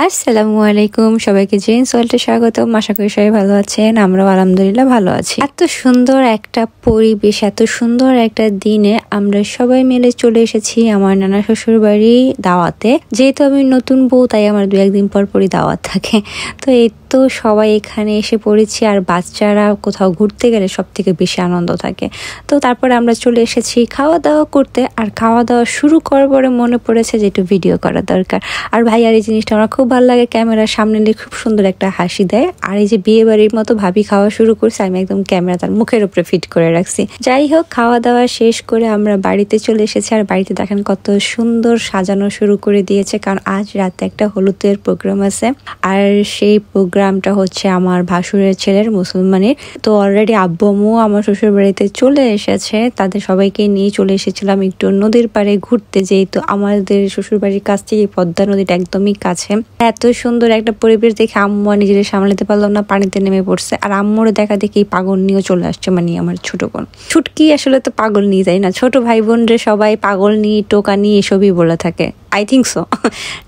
আসসালামু আলাইকুম, সবাইকে জেন্স ওয়ার্ল্ডে স্বাগতম। আশা করি সবাই ভালো আছেন, আমরাও আলহামদুলিল্লাহ ভালো আছি। এত সুন্দর একটা পরিবেশ, এত সুন্দর একটা দিনে আমরা সবাই মিলে চলে এসেছি আমার নানা শ্বশুর বাড়ি দাওয়াতে। যেহেতু আমি নতুন বউ, তাই আমার 2-1 দিন পর পরই দাওয়াত থাকে। তো এই তো সবাই এখানে এসে পড়েছি, আর বাচ্চারা কোথাও ঘুরতে গেলে সব থেকে বেশি আনন্দ থাকে। তো তারপরে আমরা চলে এসেছি খাওয়া দাওয়া করতে, আর খাওয়া দাওয়া শুরু করার পরে মনে পড়েছে যে একটু ভিডিও করা দরকার। আর ভাই, আর এই জিনিসটা আমার খুব ভালো লাগে, ক্যামেরার সামনে নিয়ে খুব সুন্দর একটা হাসি দেয়। আর এই যে বিয়ে বাড়ির মতো ভাবি খাওয়া শুরু করছে, আমি একদম ক্যামেরা তার মুখের উপরে ফিট করে রাখছি। যাই হোক, খাওয়া দাওয়া শেষ করে আমরা বাড়িতে চলে এসেছি। আর বাড়িতে দেখেন কত সুন্দর সাজানো শুরু করে দিয়েছে, কারণ আজ রাতে একটা হলুদের প্রোগ্রাম আছে। আর সেই প্রোগ্রামটা হচ্ছে আমার ভাসুরের ছেলের মুসলমানের। তো অলরেডি আব্বু আম্মু আমার শ্বশুর বাড়িতে চলে এসেছে, তাদের সবাইকে নিয়ে চলে এসেছিলাম একটু নদীর পাড়ে ঘুরতে। যেহেতু আমাদের শ্বশুর বাড়ির কাছ থেকে পদ্মা নদীটা একদমই কাছে। এত সুন্দর একটা পরিবেশ দেখে আম্মু আর নিজেদের সামলাতে পারলো না, পানিতে নেমে পড়ছে। আর আম্মুর দেখা দেখি পাগল নিয়েও চলে আসছে, মানে আমার ছোট বোন ছুটকি। আসলে তো পাগল নিয়ে যায় না, ছোট ভাই বোনরে সবাই পাগল নিয়ে টোকা নিয়ে এসবই বলে থাকে, আই থিঙ্ক সো।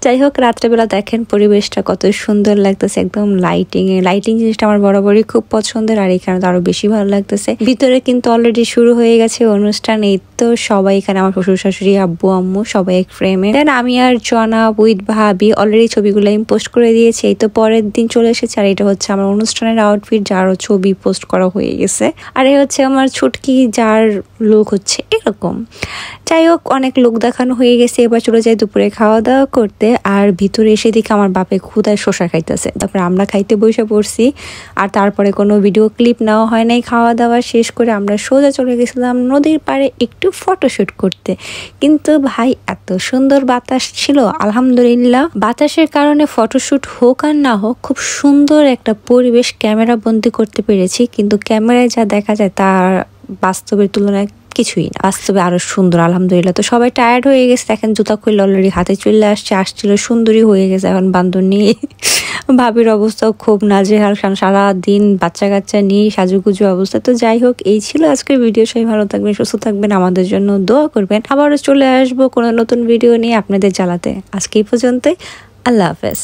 যাই হোক, রাত্রেবেলা দেখেন পরিবেশটা কত সুন্দর লাগতেছে, একদম লাইটিং জিনিসটা আমার বরাবরই খুব পছন্দের। আর এখানে তো আরো বেশি ভালো লাগতেছে। ভিতরে কিন্তু অলরেডি শুরু হয়ে গেছে অনুষ্ঠান। এই তো সবাই এখানে, আমার শ্বশুর শাশুড়ি, আব্বু আম্মু সবাই এক ফ্রেমে। দেন আমি আর জনাব উইথ ভাবি অলরেডি ছবিগুলো আমি পোস্ট করে দিয়েছি। এই তো পরের দিন চলে এসেছে, আর এটা হচ্ছে আমার অনুষ্ঠানের আউটফিট, যারও ছবি পোস্ট করা হয়ে গেছে। আর এই হচ্ছে আমার ছুটকি, যার লুক হচ্ছে এরকম। যাই হোক, অনেক লোক দেখানো হয়ে গেছে, এবার চলে যাই দুপুরে খাওয়া দাওয়া করতে। আর ভিতরে এসে দেখি আমার বাপে ক্ষুধায় শসা খাইতেছে। তারপরে আমরা খাইতে বসে পড়ছি, আর তারপরে কোনো ভিডিও ক্লিপ নেওয়া হয় নাই। খাওয়া দাওয়া শেষ করে আমরা সোজা চলে গেছিলাম নদীর পাড়ে একটু ফটোশুট করতে। কিন্তু ভাই, এত সুন্দর বাতাস ছিল, আলহামদুলিল্লাহ। বাতাসের কারণে ফটোশুট হোক আর না হোক, খুব সুন্দর একটা পরিবেশ ক্যামেরা বন্দি করতে পেরেছি। কিন্তু ক্যামেরায় যা দেখা যায় তার বাস্তবের তুলনায় কিছুই না, বাস্তবে আরো সুন্দর, আলহামদুলিল্লাহ। তো সবাই টায়ার্ড হয়ে গেছে, এখন জুতা খুললে অলরেডি হাতে চলে আসছিল, সুন্দরী হয়ে গেছে এখন বান্ধব নিয়ে। ভাবির অবস্থাও খুব নাজেহাল, সারা দিন বাচ্চা কাচ্চা নিয়ে সাজুগুজু অবস্থা। তো যাই হোক, এই ছিল আজকের ভিডিও। সবাই ভালো থাকবেন, সুস্থ থাকবেন, আমাদের জন্য দোয়া করবেন। আবারও চলে আসবো কোনো নতুন ভিডিও নিয়ে আপনাদের জ্বালাতে। আজকে এই পর্যন্তই, আল্লাহ হাফেজ।